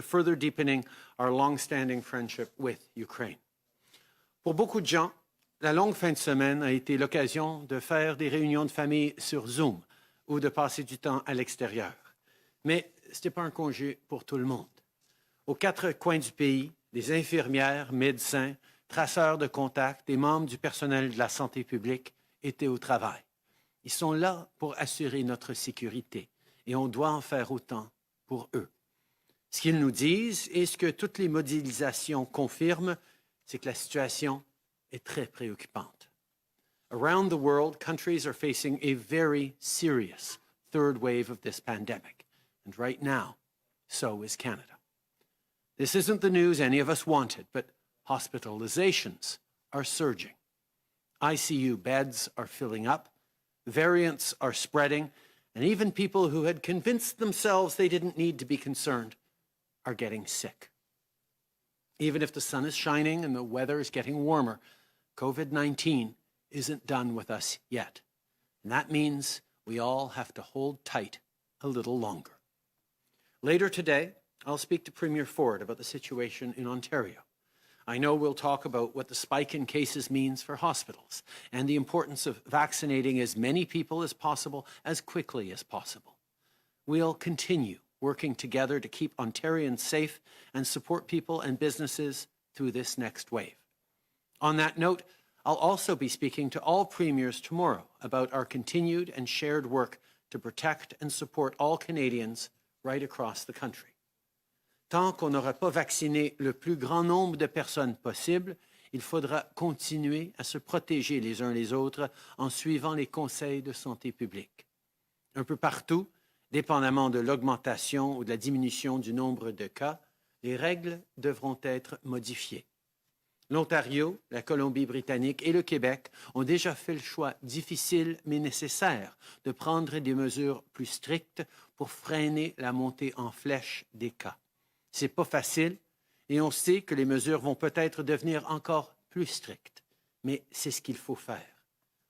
to further deepening our long-standing friendship with Ukraine. Pour beaucoup de gens, la longue fin de semaine a été l'occasion de faire des réunions de famille sur Zoom ou de passer du temps à l'extérieur. Mais ce n'était pas un congé pour tout le monde. Aux quatre coins du pays, des infirmières, médecins, traceurs de contacts et membres du personnel de la santé publique étaient au travail. Ils sont là pour assurer notre sécurité et on doit en faire autant pour eux. Ce qu'ils nous disent et ce que toutes les modélisations confirment, c'est que la situation est très préoccupante. Around the world, countries are facing a very serious third wave of this pandemic. And right now, so is Canada. This isn't the news any of us wanted, but hospitalizations are surging. ICU beds are filling up, variants are spreading, and even people who had convinced themselves they didn't need to be concerned are getting sick. Even if the sun is shining and the weather is getting warmer, COVID-19 isn't done with us yet. And that means we all have to hold tight a little longer. Later today, I'll speak to Premier Ford about the situation in Ontario. I know we'll talk about what the spike in cases means for hospitals and the importance of vaccinating as many people as possible as quickly as possible. We'll continue working together to keep Ontarians safe and support people and businesses through this next wave. On that note, I'll also be speaking to all premiers tomorrow about our continued and shared work to protect and support all Canadians right across the country. Tant qu'on n'aura pas vacciné le plus grand nombre de personnes possible, il faudra continuer à se protéger les uns les autres en suivant les conseils de santé publique. Un peu partout, dépendamment de l'augmentation ou de la diminution du nombre de cas, les règles devront être modifiées. L'Ontario, la Colombie-Britannique et le Québec ont déjà fait le choix difficile mais nécessaire de prendre des mesures plus strictes pour freiner la montée en flèche des cas. C'est pas facile et on sait que les mesures vont peut-être devenir encore plus strictes, mais c'est ce qu'il faut faire.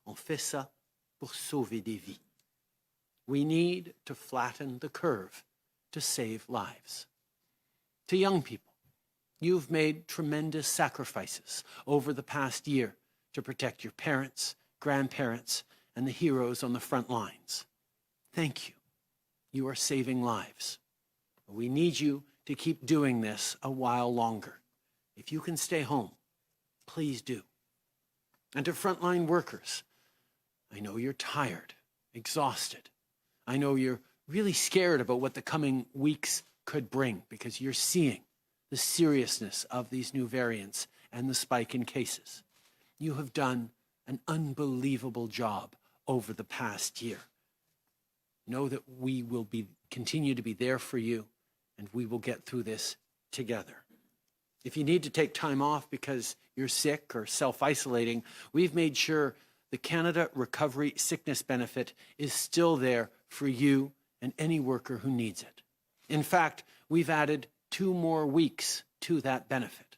On fait ça pour sauver des vies. We need to flatten the curve to save lives. To young people, you've made tremendous sacrifices over the past year to protect your parents, grandparents, and the heroes on the front lines. Thank you. You are saving lives. We need you to keep doing this a while longer. If you can stay home, please do. And to frontline workers, I know you're tired, exhausted. I know you're really scared about what the coming weeks could bring because you're seeing the seriousness of these new variants and the spike in cases. You have done an unbelievable job over the past year. Know that we will continue to be there for you, and we will get through this together. If you need to take time off because you're sick or self-isolating, we've made sure the Canada Recovery Sickness Benefit is still there for you and any worker who needs it. In fact, we've added 2 more weeks to that benefit.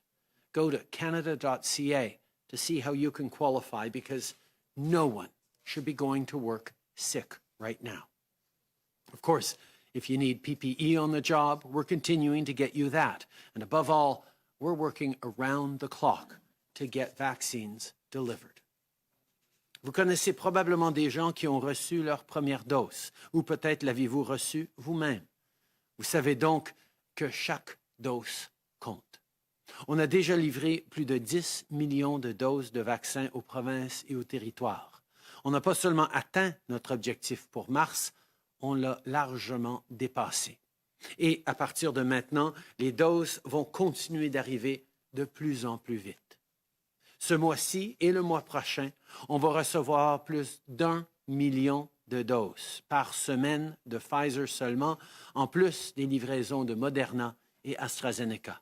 Go to canada.ca to see how you can qualify because no one should be going to work sick right now. Of course, if you need PPE on the job, we're continuing to get you that. And above all, we're working around the clock to get vaccines delivered. Vous connaissez probablement des gens qui ont reçu leur première dose, ou peut-être l'avez-vous reçue vous-même. Vous savez donc que chaque dose compte. On a déjà livré plus de 10 millions de doses de vaccins aux provinces et aux territoires. On n'a pas seulement atteint notre objectif pour mars, on l'a largement dépassé. Et à partir de maintenant, les doses vont continuer d'arriver de plus en plus vite. Ce mois-ci et le mois prochain, on va recevoir plus d'1 million de doses par semaine de Pfizer seulement, en plus des livraisons de Moderna et AstraZeneca.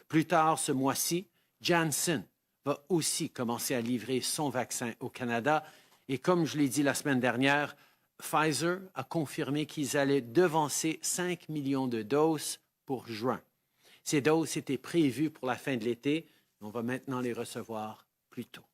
Plus tard ce mois-ci, Janssen va aussi commencer à livrer son vaccin au Canada. Et comme je l'ai dit la semaine dernière, Pfizer a confirmé qu'ils allaient devancer 5 millions de doses pour juin. Ces doses étaient prévues pour la fin de l'été. On va maintenant les recevoir plus tôt.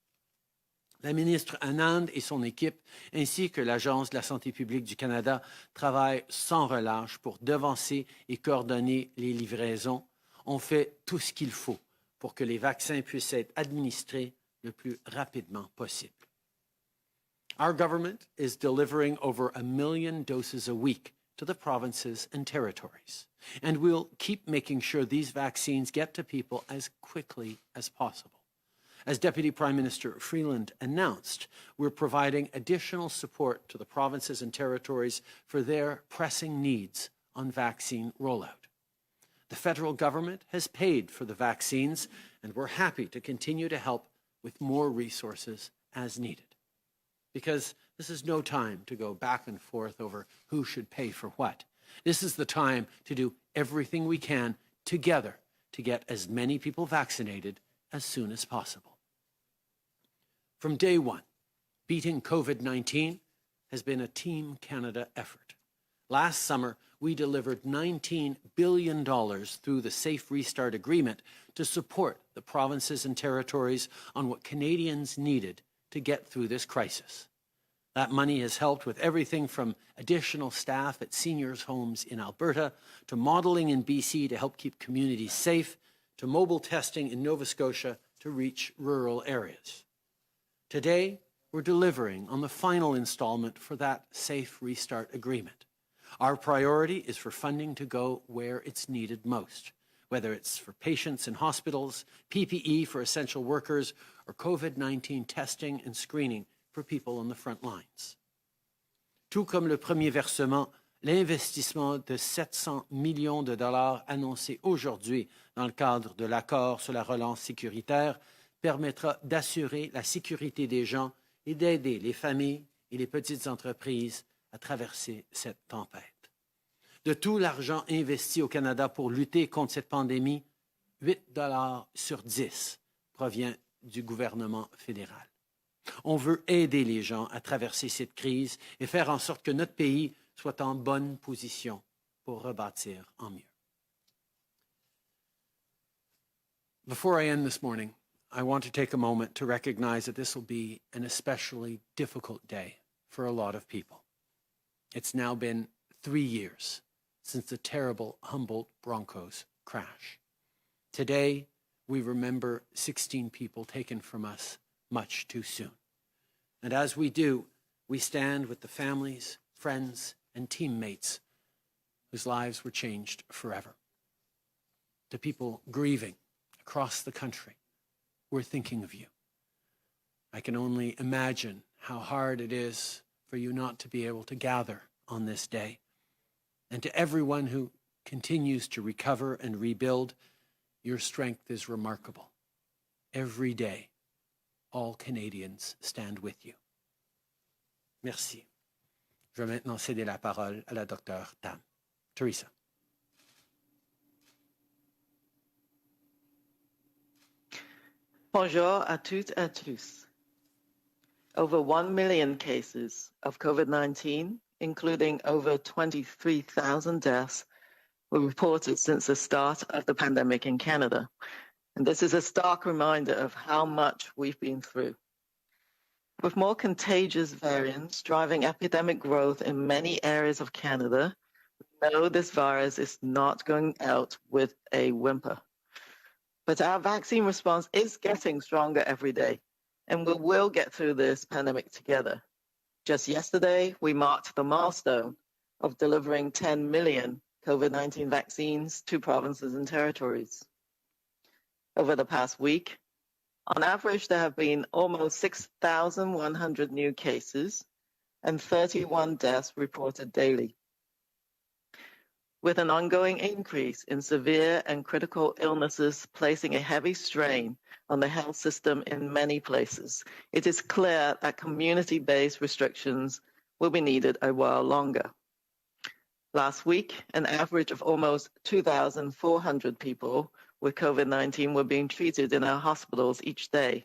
La ministre Anand et son équipe, ainsi que l'Agence de la santé publique du Canada, travaillent sans relâche pour devancer et coordonner les livraisons. On fait tout ce qu'il faut pour que les vaccins puissent être administrés le plus rapidement possible. Our government is delivering over 1 million doses a week to the provinces and territories, and we'll keep making sure these vaccines get to people as quickly as possible. As Deputy Prime Minister Freeland announced, we're providing additional support to the provinces and territories for their pressing needs on vaccine rollout. The federal government has paid for the vaccines, and we're happy to continue to help with more resources as needed. Because this is no time to go back and forth over who should pay for what. This is the time to do everything we can together to get as many people vaccinated as soon as possible. From day one, beating COVID-19 has been a Team Canada effort. Last summer, we delivered $19 billion through the Safe Restart Agreement to support the provinces and territories on what Canadians needed to get through this crisis. That money has helped with everything from additional staff at seniors' homes in Alberta, to modeling in BC to help keep communities safe, to mobile testing in Nova Scotia to reach rural areas. Today, we're delivering on the final installment for that Safe Restart Agreement. Our priority is for funding to go where it's needed most, whether it's for patients in hospitals, PPE for essential workers, or COVID-19 testing and screening for people on the front lines. Tout comme le premier versement, l'investissement de 700 millions de dollars annoncé aujourd'hui dans le cadre de l'accord sur la relance sécuritaire permettra d'assurer la sécurité des gens et d'aider les familles et les petites entreprises à traverser cette tempête. De tout l'argent investi au Canada pour lutter contre cette pandémie, 8 dollars sur 10 provient du gouvernement fédéral. On veut aider les gens à traverser cette crise et faire en sorte que notre pays soit en bonne position pour rebâtir en mieux. Before I end this morning, I want to take a moment to recognize that this will be an especially difficult day for a lot of people. It's now been 3 years since the terrible Humboldt Broncos crash. Today, we remember 16 people taken from us much too soon. And as we do, we stand with the families, friends, and teammates whose lives were changed forever. To people grieving across the country, we're thinking of you. I can only imagine how hard it is for you not to be able to gather on this day. And to everyone who continues to recover and rebuild, your strength is remarkable. Every day, all Canadians stand with you. Merci. Je vais maintenant céder la parole à la docteure Tam. Teresa. Bonjour à toutes et à tous. Over 1 million cases of COVID-19, including over 23,000 deaths, were reported since the start of the pandemic in Canada. And this is a stark reminder of how much we've been through. With more contagious variants driving epidemic growth in many areas of Canada, we know this virus is not going out with a whimper. But our vaccine response is getting stronger every day, and we will get through this pandemic together. Just yesterday, we marked the milestone of delivering 10 million COVID-19 vaccines to provinces and territories. Over the past week, on average, there have been almost 6,100 new cases and 31 deaths reported daily. With an ongoing increase in severe and critical illnesses placing a heavy strain on the health system in many places, it is clear that community-based restrictions will be needed a while longer. Last week, an average of almost 2,400 people with COVID-19 were being treated in our hospitals each day,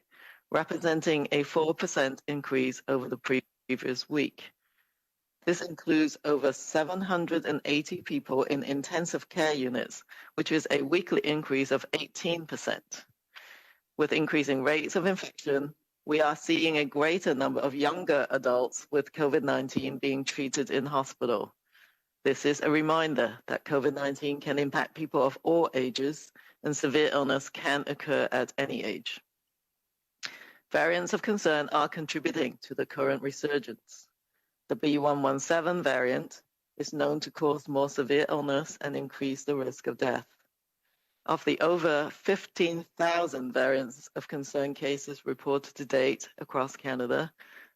representing a 4% increase over the previous week. This includes over 780 people in intensive care units, which is a weekly increase of 18%. With increasing rates of infection, we are seeing a greater number of younger adults with COVID-19 being treated in hospital. This is a reminder that COVID-19 can impact people of all ages, and severe illness can occur at any age. Variants of concern are contributing to the current resurgence. The B.1.1.7 variant is known to cause more severe illness and increase the risk of death. Of the over 15,000 variants of concern cases reported to date across Canada,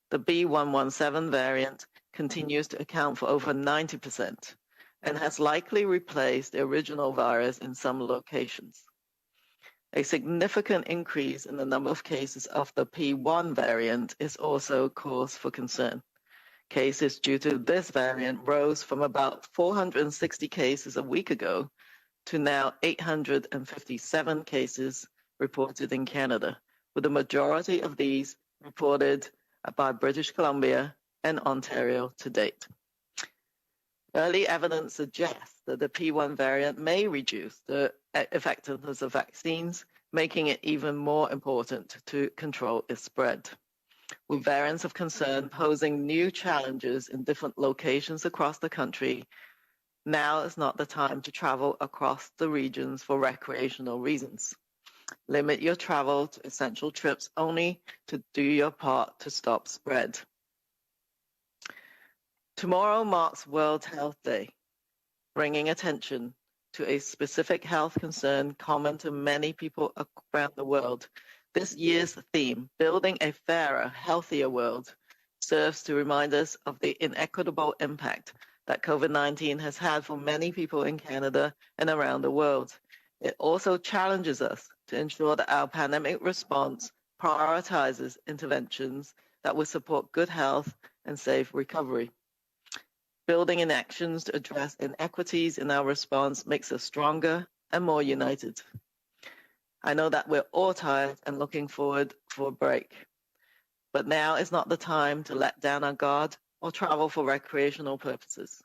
the B.1.1.7 variant continues to account for over 90% and has likely replaced the original virus in some locations. A significant increase in the number of cases of the P1 variant is also cause for concern. Cases due to this variant rose from about 460 cases a week ago to now 857 cases reported in Canada, with the majority of these reported by British Columbia and Ontario to date. Early evidence suggests that the P1 variant may reduce the effectiveness of vaccines, making it even more important to control its spread. With variants of concern posing new challenges in different locations across the country, now is not the time to travel across the regions for recreational reasons. Limit your travel to essential trips only to do your part to stop spread. Tomorrow marks World Health Day, bringing attention to a specific health concern common to many people around the world. This year's theme, Building a Fairer, Healthier World, serves to remind us of the inequitable impact that COVID-19 has had for many people in Canada and around the world. It also challenges us to ensure that our pandemic response prioritizes interventions that will support good health and safe recovery. Building in actions to address inequities in our response makes us stronger and more united. I know that we're all tired and looking forward for a break, but now is not the time to let down our guard or travel for recreational purposes.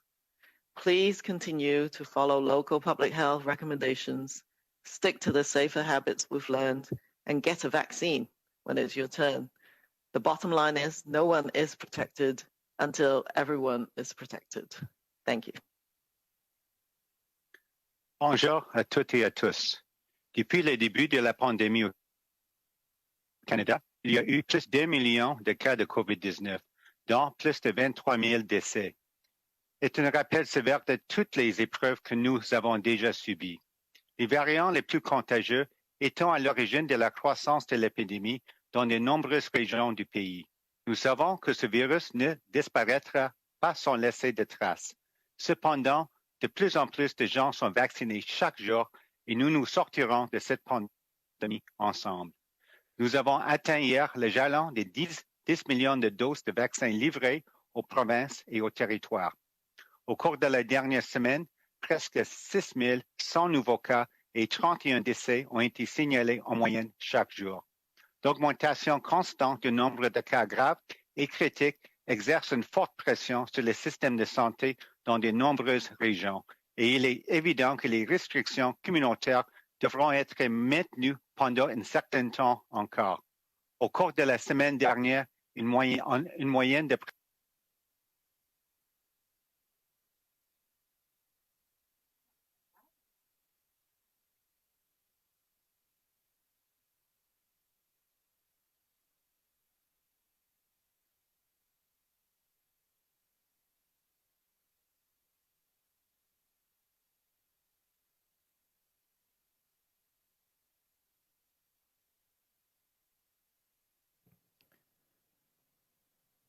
Please continue to follow local public health recommendations, stick to the safer habits we've learned, and get a vaccine when it's your turn. The bottom line is no one is protected until everyone is protected. Thank you. Bonjour à toutes et à tous. Depuis le début de la pandémie au Canada, il y a eu plus d'1 million de cas de COVID-19, dont plus de 23 000 décès. C'est un rappel sévère de toutes les épreuves que nous avons déjà subies. Les variants les plus contagieux étant à l'origine de la croissance de l'épidémie dans de nombreuses régions du pays. Nous savons que ce virus ne disparaîtra pas sans laisser de traces. Cependant, de plus en plus de gens sont vaccinés chaque jour et nous nous sortirons de cette pandémie ensemble. Nous avons atteint hier le jalon des 10 millions de doses de vaccins livrées aux provinces et aux territoires. Au cours de la dernière semaine, presque 6 100 nouveaux cas et 31 décès ont été signalés en moyenne chaque jour. L'augmentation constante du nombre de cas graves et critiques exerce une forte pression sur le système de santé dans de nombreuses régions et il est évident que les restrictions communautaires devront être maintenues pendant un certain temps encore. Au cours de la semaine dernière, une moyenne de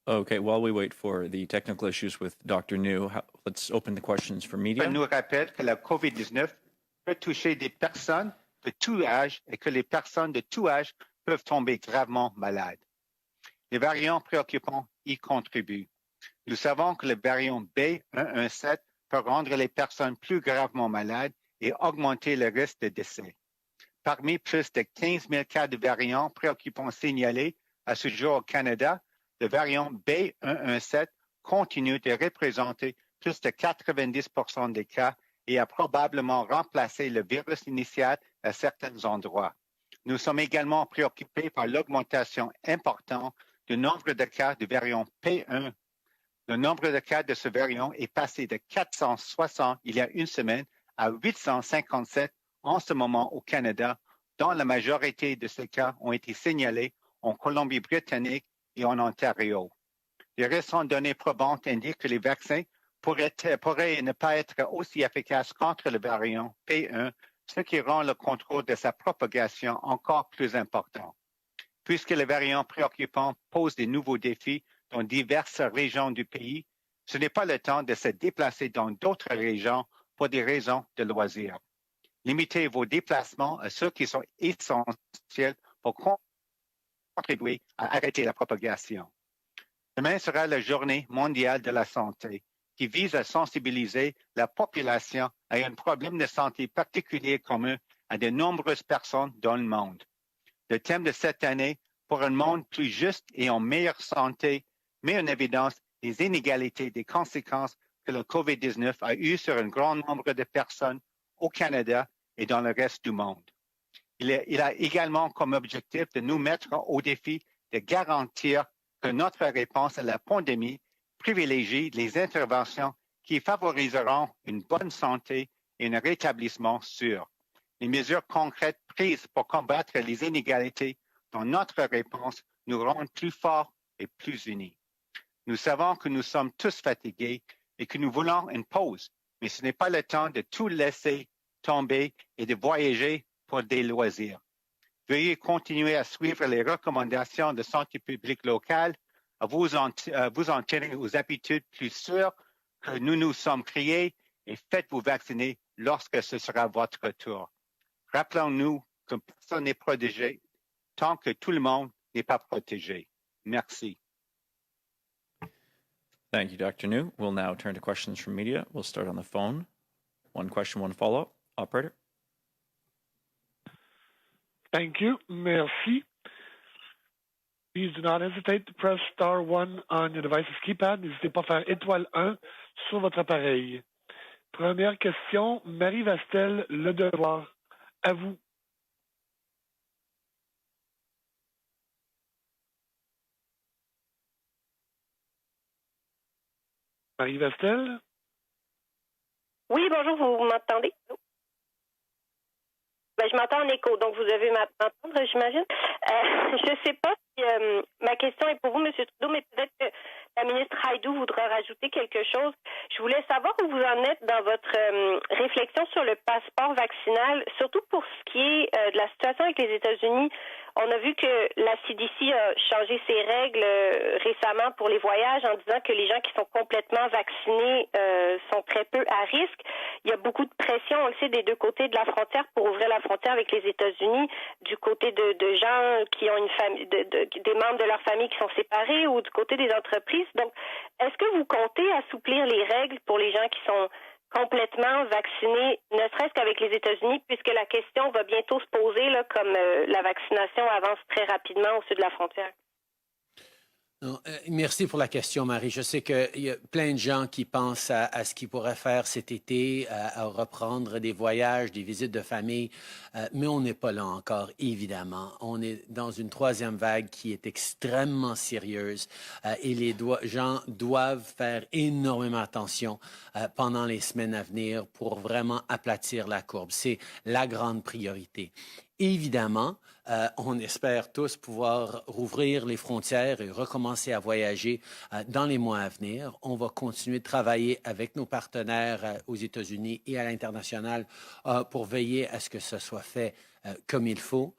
Okay, while we wait for the technical issues with Dr. New, let's open the questions for media. nous rappelle que la COVID-19 peut toucher des personnes de tout âge et que les personnes de tout âge peuvent tomber gravement malades. Les variants préoccupants y contribuent. Nous savons que le variant B.1.1.7 peut rendre les personnes plus gravement malades et augmenter le risque de décès. Parmi plus de 15 000 cas de variants préoccupants signalés à ce jour au Canada, le variant B.1.1.7 continue de représenter plus de 90% des cas et a probablement remplacé le virus initial à certains endroits. Nous sommes également préoccupés par l'augmentation importante du nombre de cas du variant P1. Le nombre de cas de ce variant est passé de 460 il y a une semaine à 857 en ce moment au Canada, dont la majorité de ces cas ont été signalés en Colombie-Britannique et en Ontario. Les récentes données probantes indiquent que les vaccins pourraient ne pas être aussi efficaces contre le variant P1, ce qui rend le contrôle de sa propagation encore plus important. Puisque le variant préoccupant pose de nouveaux défis dans diverses régions du pays, ce n'est pas le temps de se déplacer dans d'autres régions pour des raisons de loisirs. Limitez vos déplacements à ceux qui sont essentiels pour contribuer à arrêter la propagation. Demain sera la Journée mondiale de la santé, qui vise à sensibiliser la population à un problème de santé particulier commun à de nombreuses personnes dans le monde. Le thème de cette année, pour un monde plus juste et en meilleure santé, met en évidence les inégalités des conséquences que le COVID-19 a eues sur un grand nombre de personnes au Canada et dans le reste du monde. Il a également comme objectif de nous mettre au défi de garantir que notre réponse à la pandémie privilégie les interventions qui favoriseront une bonne santé et un rétablissement sûr. Les mesures concrètes prises pour combattre les inégalités dans notre réponse nous rendent plus forts et plus unis. Nous savons que nous sommes tous fatigués et que nous voulons une pause, mais ce n'est pas le temps de tout laisser tomber et de voyager pour des loisirs. Veuillez continuer à suivre les recommandations de santé publique locale, à vous en tenir aux habitudes plus sûres que nous nous sommes créées et faites-vous vacciner lorsque ce sera votre tour. Rappelons-nous que personne n'est protégé tant que tout le monde n'est pas protégé. Merci. Thank you, Dr. New. We'll now turn to questions from media. We'll start on the phone. One question, one follow-up. Operator. Thank you. Merci. Please do not hesitate to press star 1 on your device's keypad. N'hésitez pas à faire étoile 1 sur votre appareil. Première question, Marie Vastel, Le Devoir. À vous. Marie Vastel? Oui, bonjour, vous m'entendez? Ben, je m'entends en écho, donc vous devez m'entendre, j'imagine. Je ne sais pas si ma question est pour vous, M. Trudeau, mais peut-être que la ministre Haïdou voudra rajouter quelque chose. Je voulais savoir où vous en êtes dans votre réflexion sur le passeport vaccinal, surtout pour ce qui est de la situation avec les États-Unis. On a vu que la CDC a changé ses règles récemment pour les voyages en disant que les gens qui sont complètement vaccinés sont très peu à risque. Il y a beaucoup de pression, on le sait, des deux côtés de la frontière pour ouvrir la frontière avec les États-Unis, du côté de gens qui ont une famille, des membres de leur famille qui sont séparés ou du côté des entreprises. Donc, est-ce que vous comptez assouplir les règles pour les gens qui sont complètement vaccinés, ne serait-ce qu'avec les États-Unis, puisque la question va bientôt se poser, là, comme la vaccination avance très rapidement au sud de la frontière? Non, merci pour la question, Marie. Je sais qu'il y a plein de gens qui pensent à ce qu'ils pourraient faire cet été, à reprendre des voyages, des visites de famille, mais on n'est pas là encore, évidemment. On est dans une troisième vague qui est extrêmement sérieuse et les gens doivent faire énormément attention pendant les semaines à venir pour vraiment aplatir la courbe. C'est la grande priorité. Évidemment, on espère tous pouvoir rouvrir les frontières et recommencer à voyager dans les mois à venir. On va continuer de travailler avec nos partenaires aux États-Unis et à l'international pour veiller à ce que ce soit fait comme il faut.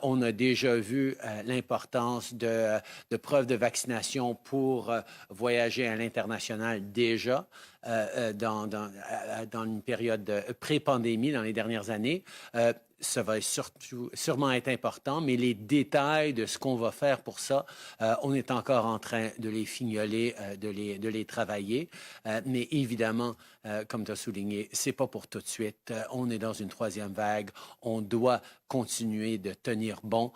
On a déjà vu l'importance de preuves de vaccination pour voyager à l'international déjà dans une période pré-pandémie dans les dernières années. Ça va sûrement être important, mais les détails de ce qu'on va faire pour ça, on est encore en train de les fignoler, de les travailler. Mais évidemment, comme tu as souligné, c'est pas pour tout de suite. On est dans une troisième vague. On doit continuer de tenir bon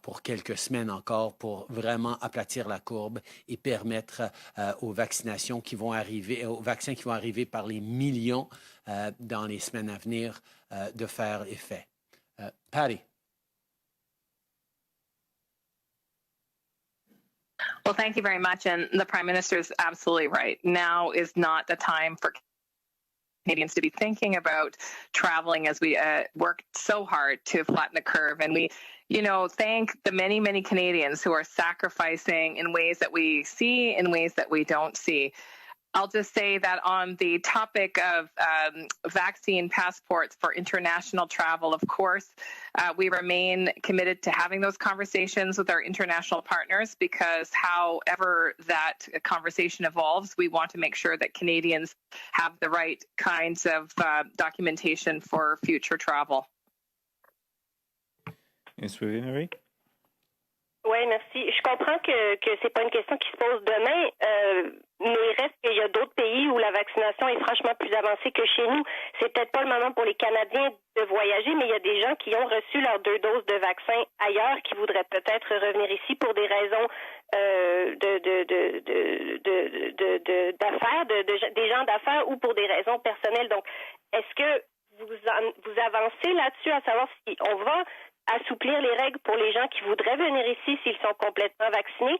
pour quelques semaines encore pour vraiment aplatir la courbe et permettre aux vaccins qui vont arriver par les millions dans les semaines à venir de faire effet. Patty. Well, thank you very much. And the Prime Minister is absolutely right. Now is not the time for Canadians to be thinking about traveling as we work so hard to flatten the curve. And we, thank the many, many Canadians who are sacrificing in ways that we see, in ways that we don't see. I'll just say that on the topic of vaccine passports for international travel, of course, we remain committed to having those conversations with our international partners because however that conversation evolves, we want to make sure that Canadians have the right kinds of documentation for future travel. Oui, merci. Je comprends que c'est pas une question qui se pose demain, mais il reste qu'il y a d'autres pays où la vaccination est franchement plus avancée que chez nous. C'est peut-être pas le moment pour les Canadiens de voyager, mais il y a des gens qui ont reçu leurs 2 doses de vaccin ailleurs, qui voudraient peut-être revenir ici pour des raisons d'affaires, des gens d'affaires ou pour des raisons personnelles. Donc, est-ce que vous avancez là-dessus à savoir si on va assouplir les règles pour les gens qui voudraient venir ici s'ils sont complètement vaccinés?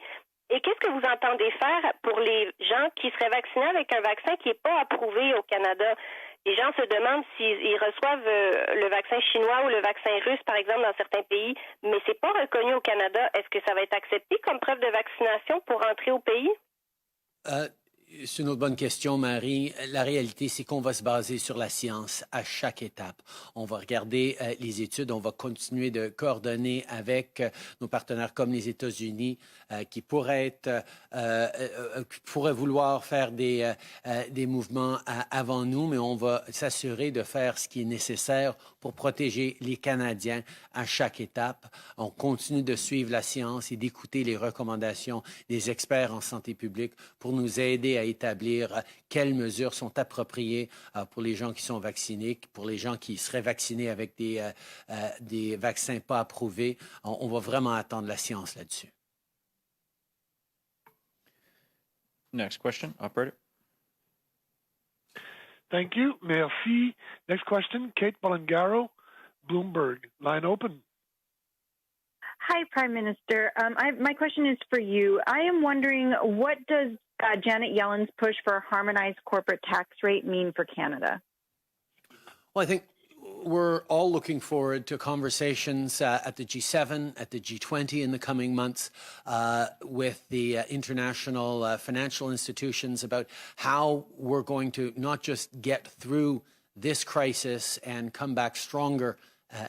Et qu'est-ce que vous entendez faire pour les gens qui seraient vaccinés avec un vaccin qui n'est pas approuvé au Canada? Les gens se demandent s'ils reçoivent le vaccin chinois ou le vaccin russe, par exemple, dans certains pays, mais c'est pas reconnu au Canada. Est-ce que ça va être accepté comme preuve de vaccination pour entrer au pays? C'est une autre bonne question, Marie. La réalité, c'est qu'on va se baser sur la science à chaque étape. On va regarder les études, on va continuer de coordonner avec nos partenaires comme les États-Unis qui pourraient vouloir faire des mouvements avant nous, mais on va s'assurer de faire ce qui est nécessaire pour protéger les Canadiens à chaque étape. On continue de suivre la science et d'écouter les recommandations des experts en santé publique pour nous aider à établir quelles mesures sont appropriées pour les gens qui sont vaccinés, pour les gens qui seraient vaccinés avec des vaccins pas approuvés. On va vraiment attendre la science là-dessus. Next question, operator. Thank you. Merci. Next question, Kate Bolingaro, Bloomberg. Line open. Hi, Prime Minister. My question is for you. I am wondering, what does Janet Yellen's push for a harmonized corporate tax rate mean for Canada? Well, I think we're all looking forward to conversations at the G7, at the G20 in the coming months with the international financial institutions about how we're going to not just get through this crisis and come back stronger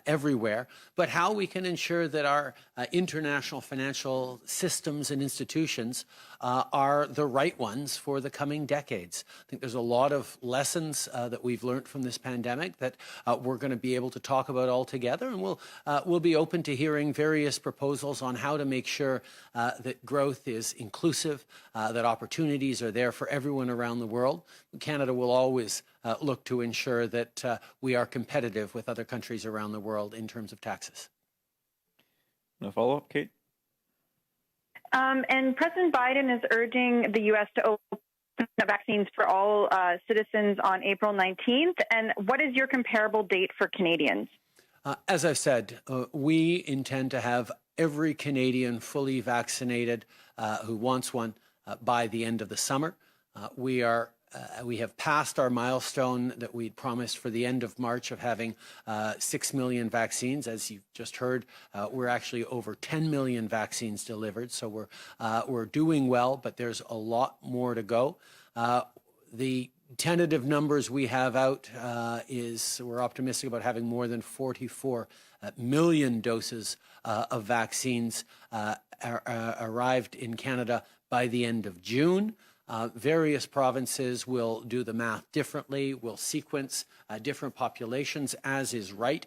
everywhere, but how we can ensure that our international financial systems and institutions are the right ones for the coming decades. I think there's a lot of lessons that we've learned from this pandemic that we're going to be able to talk about all together, and we'll be open to hearing various proposals on how to make sure that growth is inclusive, that opportunities are there for everyone around the world. Canada will always look to ensure that we are competitive with other countries around the world in terms of taxes. No follow-up, Kate? And President Biden is urging the U.S. to open up vaccines for all citizens on April 19th. And what is your comparable date for Canadians? As I've said, we intend to have every Canadian fully vaccinated who wants one by the end of the summer. We have passed our milestone that we'd promised for the end of March of having 6 million vaccines. As you've just heard, we're actually over 10 million vaccines delivered. So we're doing well, but there's a lot more to go. The tentative numbers we have out is we're optimistic about having more than 44 million doses of vaccines arrived in Canada by the end of June. Various provinces will do the math differently, will sequence different populations, as is right,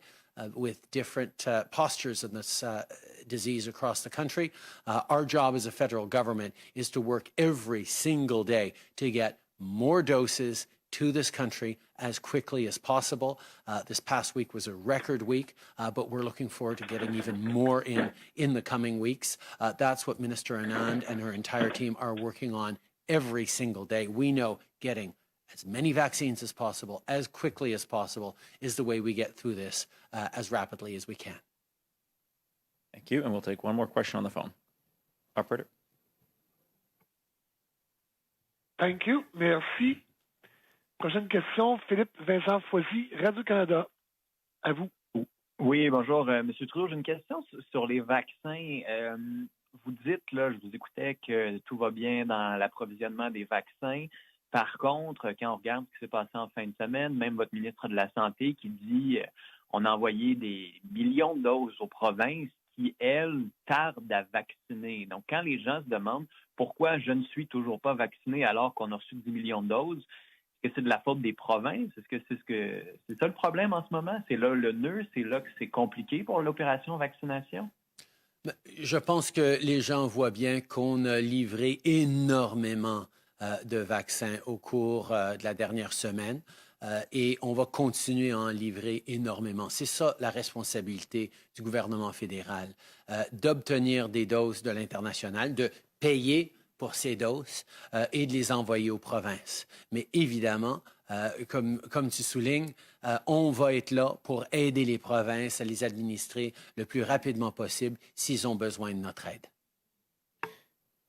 with different postures in this disease across the country. Our job as a federal government is to work every single day to get more doses to this country as quickly as possible. This past week was a record week, but we're looking forward to getting even more in the coming weeks. That's what Minister Anand and her entire team are working on every single day. We know getting as many vaccines as possible, as quickly as possible, is the way we get through this as rapidly as we can. Thank you. And we'll take one more question on the phone. Operator. Thank you. Merci. Prochaine question, Philippe Vincent Foisy, Radio-Canada. À vous. Oui, bonjour, M. Trudeau. J'ai une question sur les vaccins. Vous dites, là, je vous écoutais, que tout va bien dans l'approvisionnement des vaccins. Par contre, quand on regarde ce qui s'est passé en fin de semaine, même votre ministre de la Santé qui dit on a envoyé des millions de doses aux provinces qui, elles, tardent à vacciner. Donc, quand les gens se demandent pourquoi je ne suis toujours pas vacciné alors qu'on a reçu 10 millions de doses, est-ce que c'est de la faute des provinces? Est-ce que c'est ça le problème en ce moment? C'est là le nœud? C'est là que c'est compliqué pour l'opération vaccination? Je pense que les gens voient bien qu'on a livré énormément de vaccins au cours de la dernière semaine et on va continuer à en livrer énormément. C'est ça la responsabilité du gouvernement fédéral, d'obtenir des doses de l'international, de payer pour ces doses et de les envoyer aux provinces. Mais évidemment, comme tu soulignes, on va être là pour aider les provinces à les administrer le plus rapidement possible s'ils ont besoin de notre aide.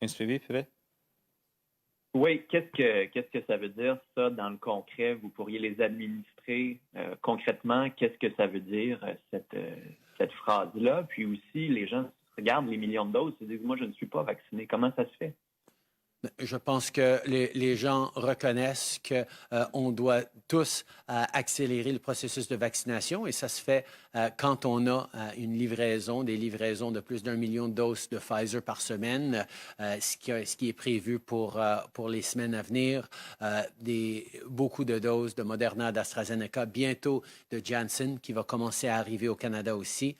Philippe? Oui, qu'est-ce que ça veut dire, ça, dans le concret? Vous pourriez les administrer concrètement. Qu'est-ce que ça veut dire, cette phrase-là? Puis aussi, les gens regardent les millions de doses et disent, moi, je ne suis pas vacciné. Comment ça se fait? Je pense que les gens reconnaissent qu'on doit tous accélérer le processus de vaccination et ça se fait quand on a des livraisons de plus d'1 million de doses de Pfizer par semaine, ce qui est prévu pour les semaines à venir, beaucoup de doses de Moderna, d'AstraZeneca, bientôt de Janssen qui va commencer à arriver au Canada aussi.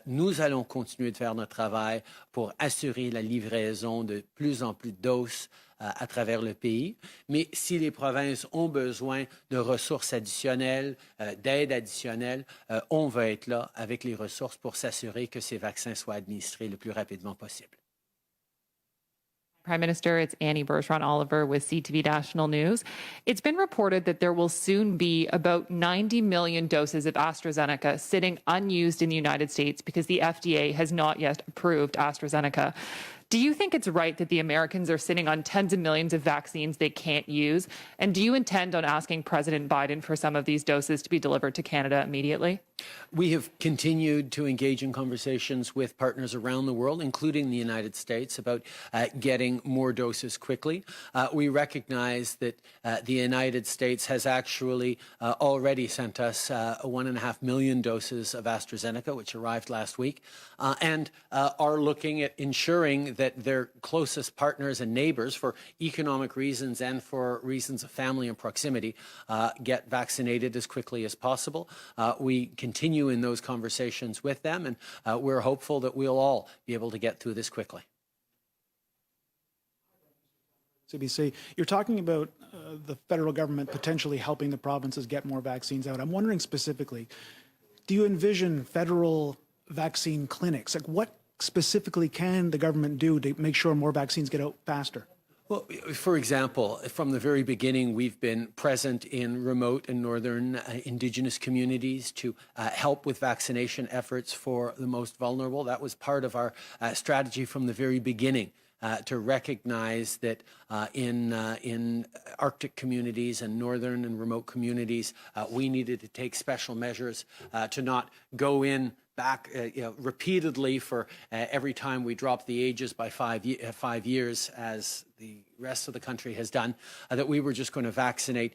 Nous allons continuer de faire notre travail pour assurer la livraison de plus en plus de doses à travers le pays. Mais si les provinces ont besoin de ressources additionnelles, d'aide additionnelle, on va être là avec les ressources pour s'assurer que ces vaccins soient administrés le plus rapidement possible. Prime Minister, it's Annie Bergeron Oliver with CTV National News. It's been reported that there will soon be about 90 million doses of AstraZeneca sitting unused in the United States because the FDA has not yet approved AstraZeneca. Do you think it's right that the Americans are sitting on tens of millions of vaccines they can't use? And do you intend on asking President Biden for some of these doses to be delivered to Canada immediately? We have continued to engage in conversations with partners around the world, including the United States, about getting more doses quickly. We recognize that the United States has actually already sent us 1.5 million doses of AstraZeneca, which arrived last week, and are looking at ensuring that their closest partners and neighbors, for economic reasons and for reasons of family and proximity, get vaccinated as quickly as possible. We continue in those conversations with them, and we're hopeful that we'll all be able to get through this quickly. CBC, you're talking about the federal government potentially helping the provinces get more vaccines out. I'm wondering specifically, do you envision federal vaccine clinics? Like, what specifically can the government do to make sure more vaccines get out faster? Well, for example, from the very beginning, we've been present in remote and northern Indigenous communities to help with vaccination efforts for the most vulnerable. That was part of our strategy from the very beginning. To recognize that in Arctic communities and northern and remote communities, we needed to take special measures to not go in back repeatedly for every time we dropped the ages by 5 years, as the rest of the country has done, that we were just going to vaccinate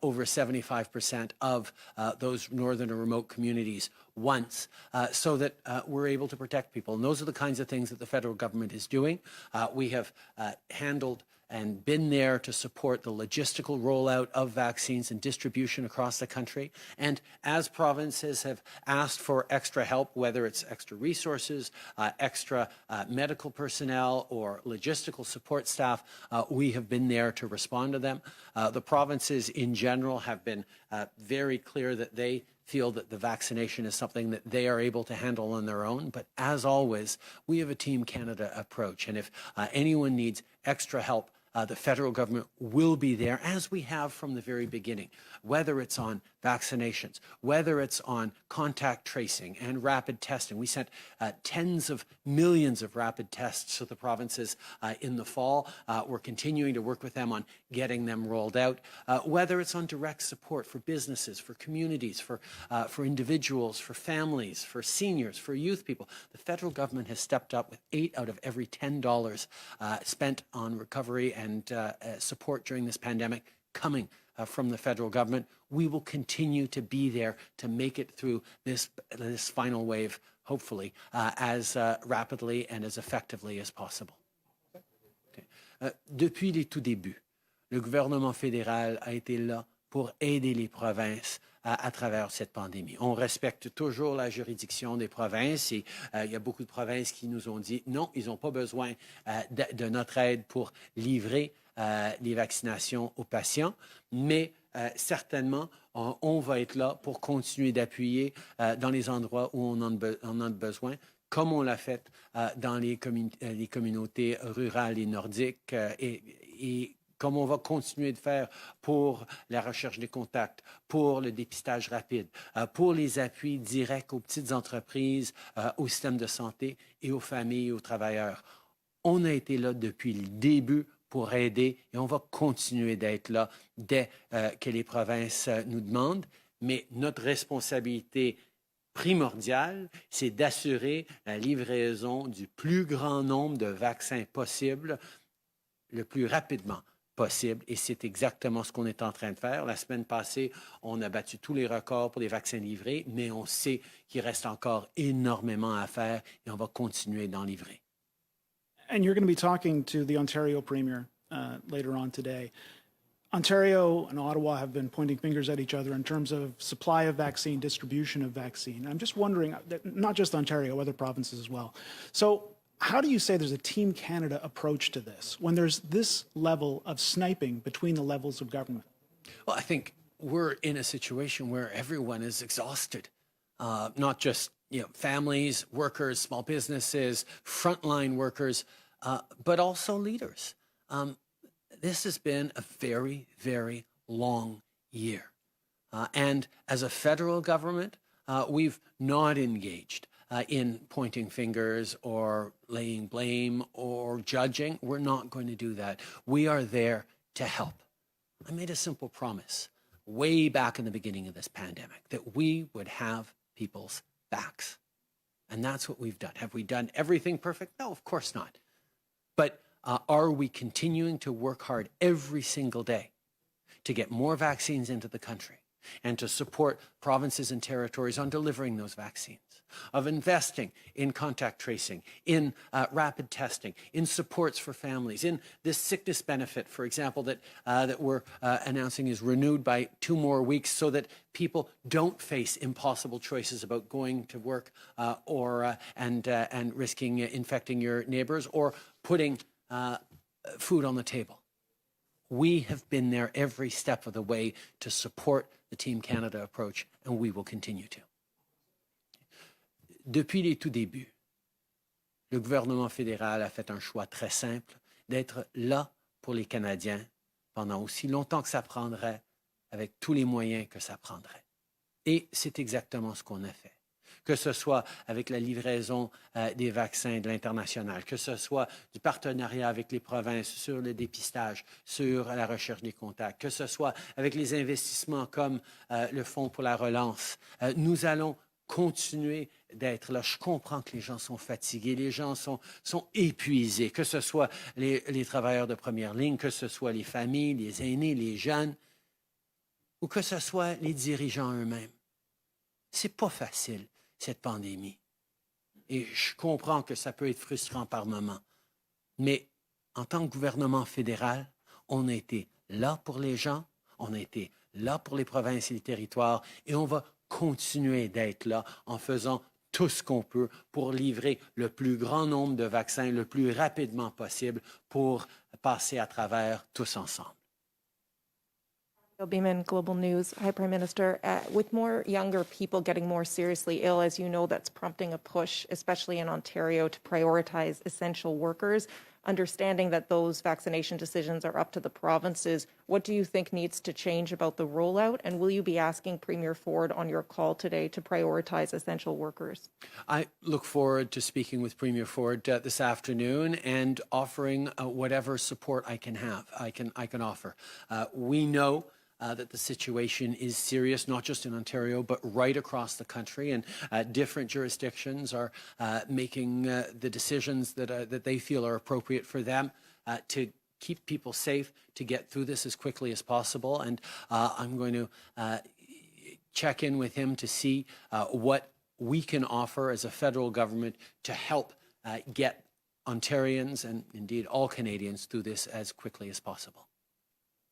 over 75% of those northern and remote communities once, so that we're able to protect people. And those are the kinds of things that the federal government is doing. We have handled and been there to support the logistical rollout of vaccines and distribution across the country. And as provinces have asked for extra help, whether it's extra resources, extra medical personnel, or logistical support staff, we have been there to respond to them. The provinces in general have been very clear that they feel that the vaccination is something that they are able to handle on their own. But as always, we have a Team Canada approach. And if anyone needs extra help The federal government will be there, as we have from the very beginning, whether it's on vaccinations, whether it's on contact tracing and rapid testing. We sent tens of millions of rapid tests to the provinces in the fall. We're continuing to work with them on getting them rolled out, whether it's on direct support for businesses, for communities, for individuals, for families, for seniors, for youth people. The federal government has stepped up with 8 out of every $10 spent on recovery and support during this pandemic coming from the federal government. We will continue to be there to make it through this final wave, hopefully, as rapidly and as effectively as possible. Okay. Depuis les tout débuts, le gouvernement fédéral a été là pour aider les provinces à travers cette pandémie. On respecte toujours la juridiction des provinces et il y a beaucoup de provinces qui nous ont dit non, ils n'ont pas besoin de notre aide pour livrer les vaccinations aux patients, mais certainement, on va être là pour continuer d'appuyer dans les endroits où on en a besoin, comme on l'a fait dans les communautés rurales et nordiques et comme on va continuer de faire pour la recherche des contacts, pour le dépistage rapide, pour les appuis directs aux petites entreprises, au système de santé et aux familles et aux travailleurs. On a été là depuis le début pour aider et on va continuer d'être là dès que les provinces nous demandent. Mais notre responsabilité primordiale, c'est d'assurer la livraison du plus grand nombre de vaccins possible le plus rapidement possible. Et c'est exactement ce qu'on est en train de faire. La semaine passée, on a battu tous les records pour les vaccins livrés, mais on sait qu'il reste encore énormément à faire et on va continuer d'en livrer. And you're going to be talking to the Ontario Premier later on today. Ontario and Ottawa have been pointing fingers at each other in terms of supply of vaccine, distribution of vaccine. I'm just wondering, not just Ontario, other provinces as well. So how do you say there's a Team Canada approach to this when there's this level of sniping between the levels of government? Well, I think we're in a situation where everyone is exhausted, not just families, workers, small businesses, frontline workers, but also leaders. This has been a very, very long year. And as a federal government, we've not engaged in pointing fingers or laying blame or judging. We're not going to do that. We are there to help. I made a simple promise way back in the beginning of this pandemic that we would have people's backs. And that's what we've done. Have we done everything perfect? No, of course not. But are we continuing to work hard every single day to get more vaccines into the country and to support provinces and territories on delivering those vaccines, of investing in contact tracing, in rapid testing, in supports for families, in this sickness benefit, for example, that we're announcing is renewed by 2 more weeks so that people don't face impossible choices about going to work and risking infecting your neighbors or putting food on the table. We have been there every step of the way to support the Team Canada approach, and we will continue to. Depuis les tout débuts, le gouvernement fédéral a fait un choix très simple d'être là pour les Canadiens pendant aussi longtemps que ça prendrait, avec tous les moyens que ça prendrait. Et c'est exactement ce qu'on a fait. Que ce soit avec la livraison des vaccins de l'international, que ce soit du partenariat avec les provinces sur le dépistage, sur la recherche des contacts, que ce soit avec les investissements comme le Fonds pour la relance. Nous allons continuer d'être là. Je comprends que les gens sont fatigués, les gens sont épuisés, que ce soit les travailleurs de première ligne, que ce soit les familles, les aînés, les jeunes, ou que ce soit les dirigeants eux-mêmes. C'est pas facile, cette pandémie. Et je comprends que ça peut être frustrant par moments. Mais en tant que gouvernement fédéral, on a été là pour les gens, on a été là pour les provinces et les territoires, et on va continuer d'être là en faisant tout ce qu'on peut pour livrer le plus grand nombre de vaccins le plus rapidement possible pour passer à travers tous ensemble. Beeman, Global News. Hi, Prime Minister. With more younger people getting more seriously ill, as you know, that's prompting a push, especially in Ontario, to prioritize essential workers. understanding that those vaccination decisions are up to the provinces, what do you think needs to change about the rollout? And will you be asking Premier Ford on your call today to prioritize essential workers? I look forward to speaking with Premier Ford this afternoon and offering whatever support I can offer. We know that the situation is serious, not just in Ontario, but right across the country, and different jurisdictions are making the decisions that they feel are appropriate for them to keep people safe, to get through this as quickly as possible. And I'm going to check in with him to see what we can offer as a federal government to help get Ontarians and indeed all Canadians through this as quickly as possible.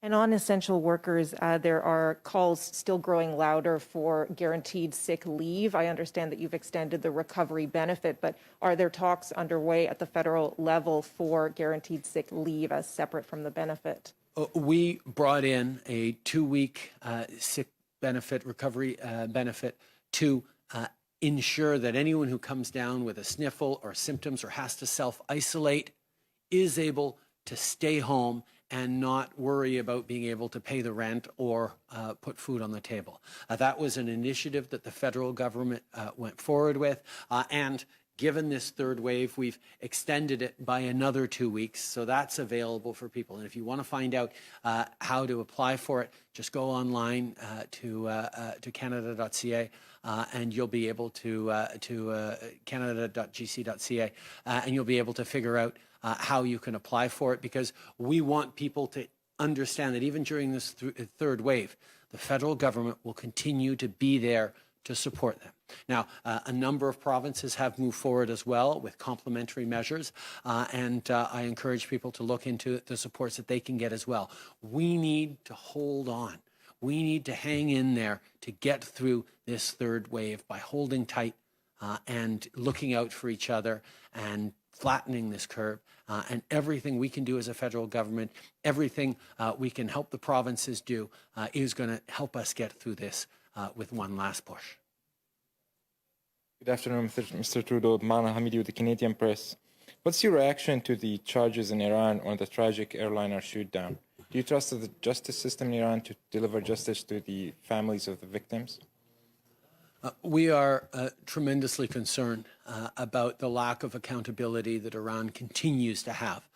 And on essential workers, there are calls still growing louder for guaranteed sick leave. I understand that you've extended the recovery benefit, but are there talks underway at the federal level for guaranteed sick leave as separate from the benefit? We brought in a 2-week sick benefit, recovery benefit to ensure that anyone who comes down with a sniffle or symptoms or has to self-isolate is able to stay home and not worry about being able to pay the rent or put food on the table. That was an initiative that the federal government went forward with, and given this third wave, we've extended it by another 2 weeks, so that's available for people. And if you want to find out how to apply for it, just go online to canada.ca, and you'll be able to canada.gc.ca, and you'll be able to figure out how you can apply for it, because we want people to understand that even during this third wave, the federal government will continue to be there to support them. Now, a number of provinces have moved forward as well with complementary measures, and I encourage people to look into the supports that they can get as well. We need to hold on. We need to hang in there to get through this third wave by holding tight and looking out for each other and flattening this curve, and everything we can do as a federal government, everything we can help the provinces do is going to help us get through this with one last push. Good afternoon, Mr. Trudeau. Mana Hamidi with the Canadian Press. What's your reaction to the charges in Iran on the tragic airliner shoot-down? Do you trust the justice system in Iran to deliver justice to the families of the victims? We are tremendously concerned about the lack of accountability that Iran continues to have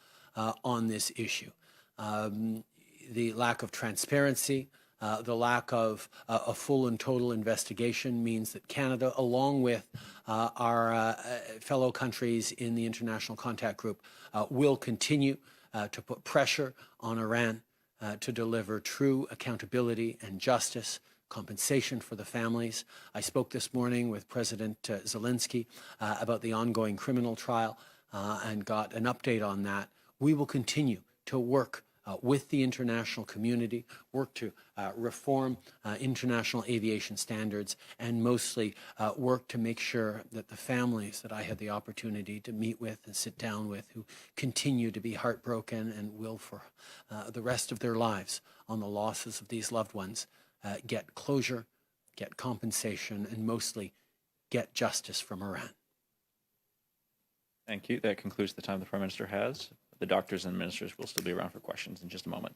on this issue. The lack of transparency, the lack of a full and total investigation means that Canada, along with our fellow countries in the International Contact Group, will continue to put pressure on Iran to deliver true accountability and justice, compensation for the families. I spoke this morning with President Zelensky about the ongoing criminal trial and got an update on that. We will continue to work with the international community, work to reform international aviation standards, and mostly work to make sure that the families that I had the opportunity to meet with and sit down with, who continue to be heartbroken and will for the rest of their lives on the losses of these loved ones, get closure, get compensation, and mostly get justice from Iran. Thank you. That concludes the time the Prime Minister has. The doctors and ministers will still be around for questions in just a moment.